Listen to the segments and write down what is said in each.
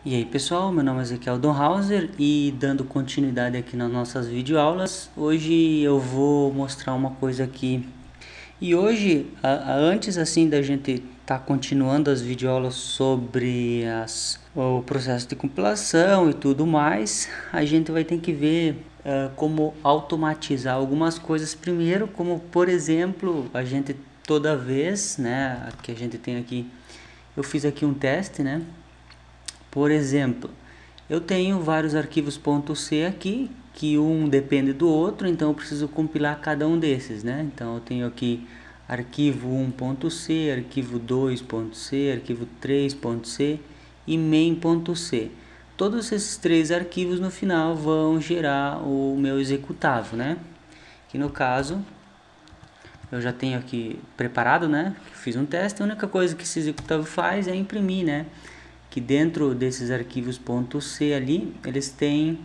E aí pessoal, meu nome é Ezequiel Donhauser e dando continuidade aqui nas nossas videoaulas, hoje eu vou mostrar uma coisa aqui. E hoje, antes assim da gente estar continuando as videoaulas sobre o processo de compilação e tudo mais, a gente vai ter que ver como automatizar algumas coisas primeiro, como por exemplo, a gente toda vez, né, que a gente tem aqui, eu fiz aqui um teste, né? Por exemplo, eu tenho vários arquivos .c aqui, que um depende do outro, então eu preciso compilar cada um desses, né? Então eu tenho aqui arquivo 1.c, arquivo 2.c, arquivo 3.c e main.c. Todos esses três arquivos no final vão gerar o meu executável, né? Que no caso eu já tenho aqui preparado, né? Fiz um teste, a única coisa que esse executável faz é imprimir, né? Que dentro desses arquivos .c ali, eles têm,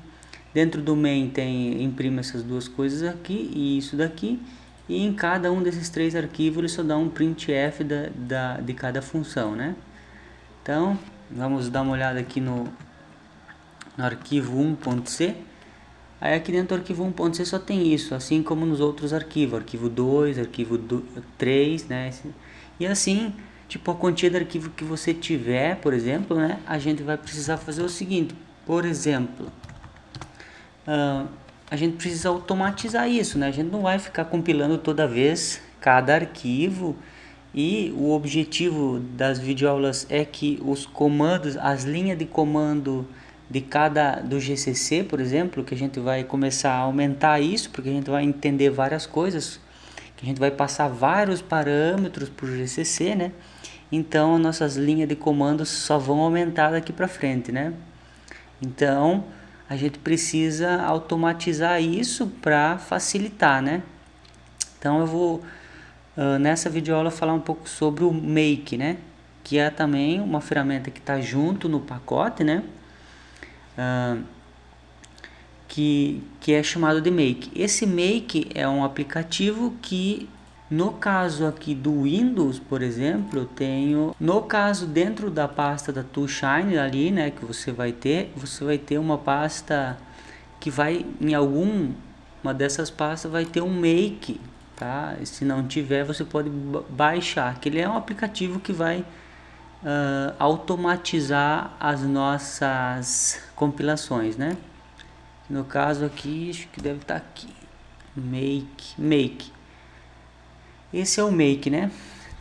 dentro do main tem, imprime essas duas coisas aqui e isso daqui, e em cada um desses três arquivos ele só dá um printf de cada função, né? Então, vamos dar uma olhada aqui no arquivo 1.c. Aí aqui dentro do arquivo 1.c só tem isso, assim como nos outros arquivos, arquivo 2, arquivo 3, né? E assim, tipo a quantia de arquivo que você tiver, por exemplo, né? A gente vai precisar fazer o seguinte, por exemplo, a gente precisa automatizar isso, né? A gente não vai ficar compilando toda vez cada arquivo, e o objetivo das videoaulas é que os comandos, as linhas de comando do GCC, por exemplo, que a gente vai começar a aumentar isso, porque a gente vai entender várias coisas, que a gente vai passar vários parâmetros para o GCC, né? Então, nossas linhas de comandos só vão aumentar daqui para frente, né? Então, a gente precisa automatizar isso para facilitar, né? Então, eu vou nessa videoaula falar um pouco sobre o Make, né? Que é também uma ferramenta que está junto no pacote, né? Que é chamado de Make. Esse Make é um aplicativo que, no caso aqui do Windows, por exemplo, eu tenho, no caso dentro da pasta da Toolshine ali, né, que você vai ter uma pasta que vai, em uma dessas pastas vai ter um Make, tá? E se não tiver, você pode baixar, que ele é um aplicativo que vai automatizar as nossas compilações, né? No caso aqui, acho que deve estar aqui, make. Esse é o make, né?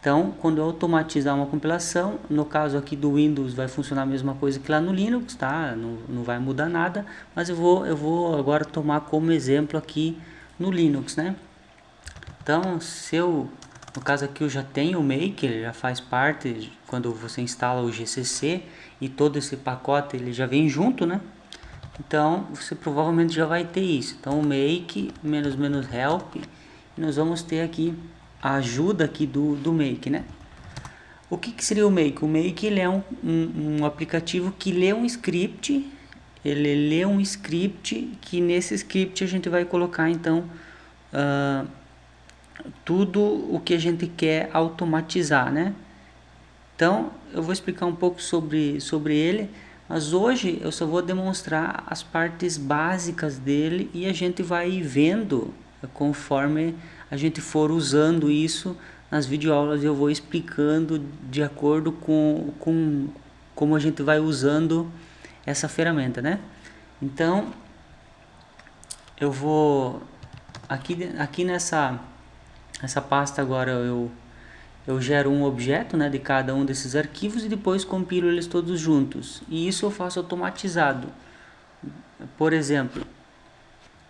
Então, quando eu automatizar uma compilação, no caso aqui do Windows vai funcionar a mesma coisa que lá no Linux, tá? Não vai mudar nada, mas eu vou agora tomar como exemplo aqui no Linux, né? Então, no caso aqui eu já tenho o make, ele já faz parte, quando você instala o GCC e todo esse pacote ele já vem junto, né? Então, você provavelmente já vai ter isso. Então, o make -- help, e nós vamos ter aqui a ajuda aqui do make, né? O que seria o make? O make ele é um aplicativo que lê um script, ele lê um script, que nesse script a gente vai colocar então tudo o que a gente quer automatizar, né? Então, eu vou explicar um pouco sobre ele, mas hoje eu só vou demonstrar as partes básicas dele e a gente vai vendo conforme a gente for usando isso nas videoaulas. Eu vou explicando de acordo com como a gente vai usando essa ferramenta, né? Então, eu vou aqui nessa pasta agora eu gero um objeto, né, de cada um desses arquivos e depois compilo eles todos juntos. E isso eu faço automatizado. Por exemplo,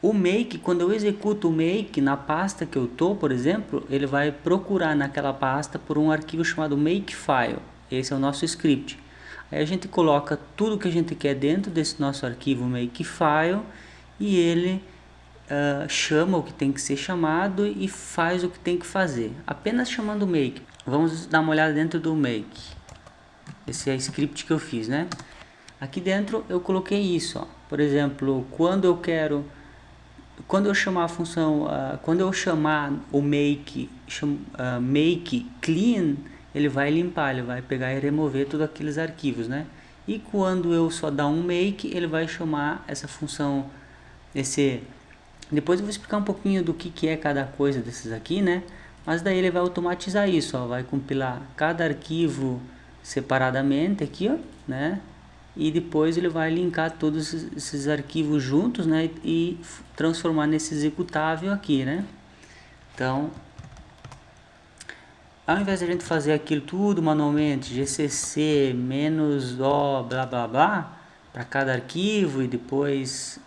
o make, quando eu executo o make na pasta que eu estou, por exemplo, ele vai procurar naquela pasta por um arquivo chamado makefile. Esse é o nosso script. Aí a gente coloca tudo que a gente quer dentro desse nosso arquivo makefile e ele chama o que tem que ser chamado e faz o que tem que fazer, apenas chamando o make. Vamos dar uma olhada dentro do make. Esse é o script que eu fiz, né? Aqui dentro eu coloquei isso, ó. Por exemplo, quando eu chamar a função, quando eu chamar o make clean, ele vai limpar, ele vai pegar e remover todos aqueles arquivos, né? E quando eu só dar um make, ele vai chamar essa função, depois eu vou explicar um pouquinho do que é cada coisa desses aqui, né? Mas daí ele vai automatizar isso, ó, vai compilar cada arquivo separadamente aqui, ó, né? E depois ele vai linkar todos esses arquivos juntos, né? E transformar nesse executável aqui, né? Então, ao invés de a gente fazer aquilo tudo manualmente, gcc -o blá blá blá, para cada arquivo e depois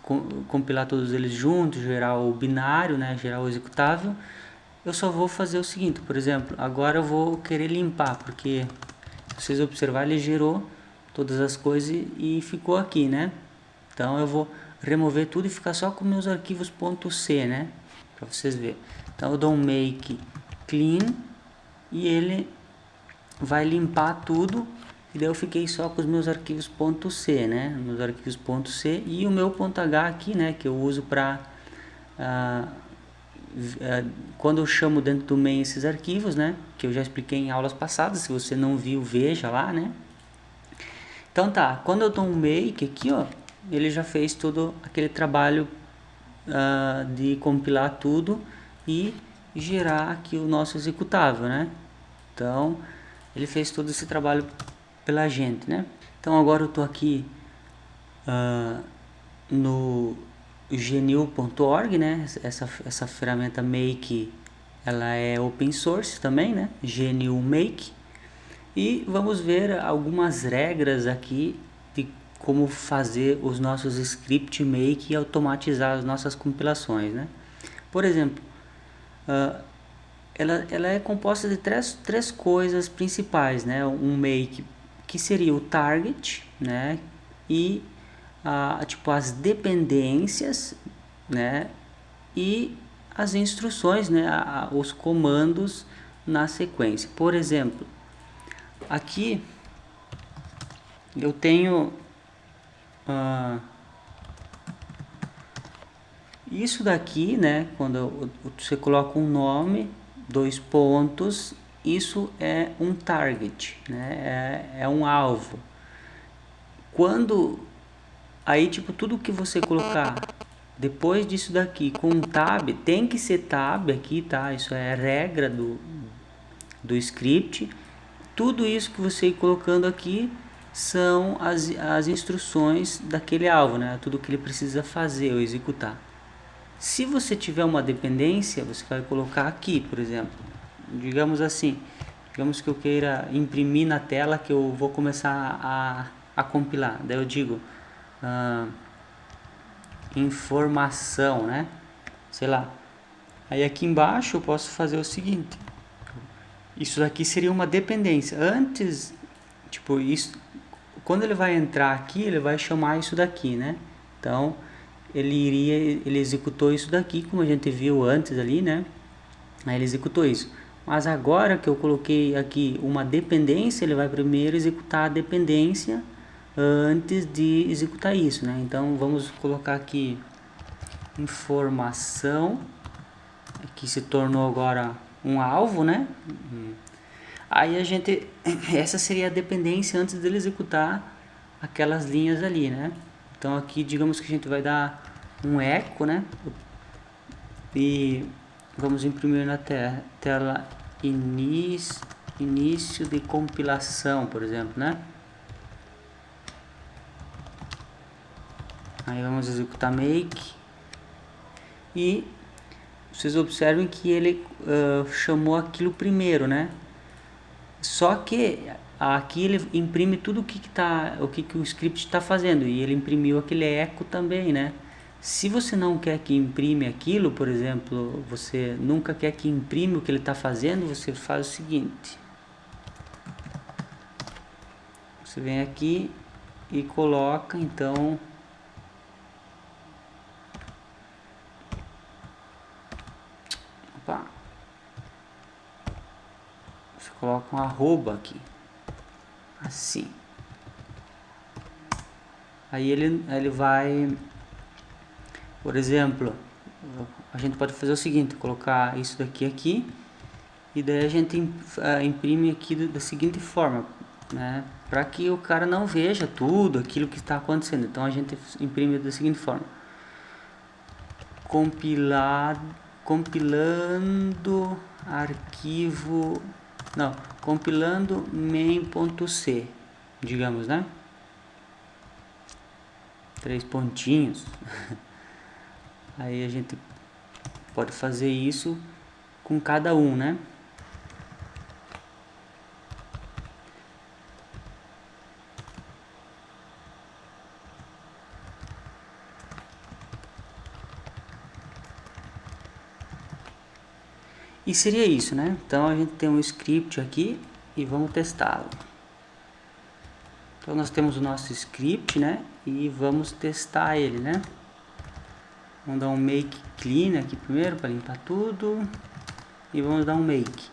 compilar todos eles juntos, gerar o binário, né, gerar o executável, eu só vou fazer o seguinte, por exemplo, agora eu vou querer limpar, porque se vocês observarem, ele gerou todas as coisas e ficou aqui, né? Então eu vou remover tudo e ficar só com meus arquivos .c, né? Para vocês verem. Então eu dou um make clean e ele vai limpar tudo. E daí eu fiquei só com os meus arquivos .c, né? Meus arquivos .c e o meu .h aqui, né? Que eu uso para quando eu chamo dentro do main esses arquivos, né? Que eu já expliquei em aulas passadas. Se você não viu, veja lá, né? Então tá, quando eu dou um make aqui, ó, ele já fez todo aquele trabalho de compilar tudo e gerar aqui o nosso executável, né? Então ele fez todo esse trabalho pela gente, né? Então agora eu tô aqui no gnu.org, né? Essa ferramenta Make, ela é open source também, né? GNU Make. E vamos ver algumas regras aqui de como fazer os nossos script make e automatizar as nossas compilações, né? Por exemplo, ela é composta de três coisas principais, né? Um make que seria o target, né? E tipo as dependências, né? E as instruções, né? Os comandos na sequência. Por exemplo, aqui eu tenho isso daqui, né? Quando você coloca um nome, 2 pontos, isso é um target, né? É um alvo. Quando aí, tipo, tudo que você colocar depois disso daqui com um tab, tem que ser tab aqui, tá? Isso é regra do script. Tudo isso que você ir colocando aqui são as instruções daquele alvo, né? Tudo que ele precisa fazer ou executar. Se você tiver uma dependência, você vai colocar aqui, por exemplo. Digamos assim, digamos que eu queira imprimir na tela que eu vou começar a compilar. Daí eu digo informação, né? Sei lá. Aí aqui embaixo eu posso fazer o seguinte. Isso daqui seria uma dependência. Antes, tipo, isso, quando ele vai entrar aqui, ele vai chamar isso daqui, né? Então, ele executou isso daqui, como a gente viu antes ali, né? Aí ele executou isso. Mas agora que eu coloquei aqui uma dependência, ele vai primeiro executar a dependência antes de executar isso, né? Então, vamos colocar aqui informação, que se tornou agora um alvo, né? Aí a gente, essa seria a dependência antes dele executar aquelas linhas ali, né? Então aqui, digamos que a gente vai dar um eco, né? E vamos imprimir na tela início de compilação, por exemplo, né? Aí vamos executar make e vocês observem que ele chamou aquilo primeiro, né? Só que aqui ele imprime tudo o que o script está fazendo e ele imprimiu aquele eco também, né? Se você não quer que imprime aquilo, por exemplo, você nunca quer que imprime o que ele está fazendo, você faz o seguinte. Você vem aqui e coloca, então, opa, você coloca um arroba aqui, assim. Aí ele vai, por exemplo, a gente pode fazer o seguinte, colocar isso daqui aqui, e daí a gente imprime aqui da seguinte forma. né? Para que o cara não veja tudo aquilo que está acontecendo. Então a gente imprime da seguinte forma: compilando arquivo, não, compilando main.c, digamos, né? 3 pontinhos. Aí a gente pode fazer isso com cada um, né? E seria isso, né? Então a gente tem um script aqui e vamos testá-lo. Então nós temos o nosso script, né? E vamos testar ele, né? Vamos dar um make clean aqui primeiro para limpar tudo. E vamos dar um make.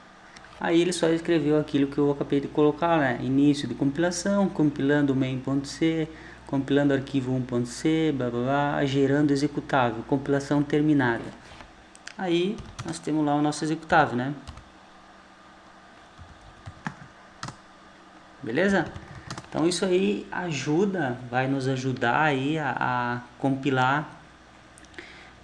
Aí ele só escreveu aquilo que eu acabei de colocar, né? Início de compilação, compilando main.c, compilando arquivo 1.c, blá blá blá, gerando executável, compilação terminada. Aí nós temos lá o nosso executável, né? Beleza? Então isso aí vai nos ajudar aí a compilar,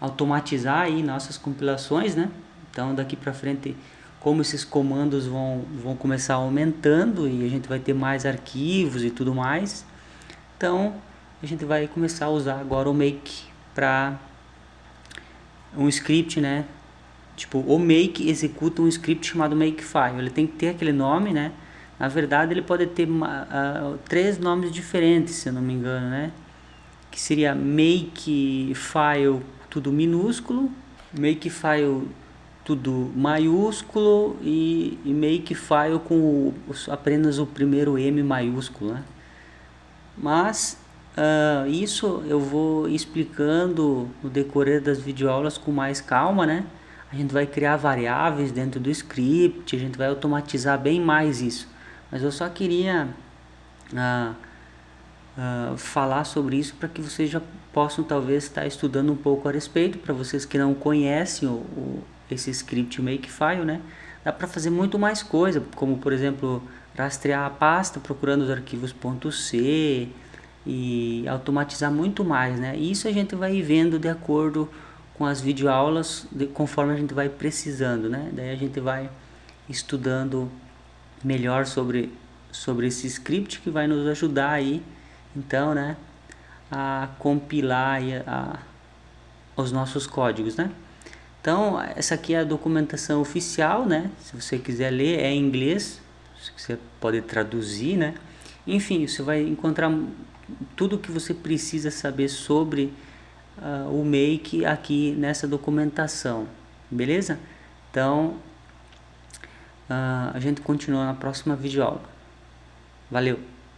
automatizar aí nossas compilações, né? Então daqui para frente, como esses comandos vão começar aumentando e a gente vai ter mais arquivos e tudo mais, então a gente vai começar a usar agora o make para um script, né? Tipo, o make executa um script chamado makefile. Ele tem que ter aquele nome, né? Na verdade, ele pode ter 3 nomes diferentes, se eu não me engano, né? Que seria makefile tudo minúsculo, makefile tudo maiúsculo e makefile com apenas o primeiro M maiúsculo, né? Mas isso eu vou explicando no decorrer das videoaulas com mais calma, né? A gente vai criar variáveis dentro do script, a gente vai automatizar bem mais isso. Mas eu só queria falar sobre isso para que vocês já possam talvez estar estudando um pouco a respeito. Para vocês que não conhecem esse script makefile, né? Dá para fazer muito mais coisa, como por exemplo rastrear a pasta procurando os arquivos .c e automatizar muito mais, né? E isso a gente vai vendo de acordo com as videoaulas, conforme a gente vai precisando, né? Daí a gente vai estudando melhor sobre esse script que vai nos ajudar aí, então, né, a compilar os nossos códigos, né? Então, essa aqui é a documentação oficial, né? Se você quiser ler, é em inglês, você pode traduzir, né? Enfim, você vai encontrar tudo o que você precisa saber sobre o make aqui nessa documentação, beleza? Então, a gente continua na próxima videoaula. Valeu!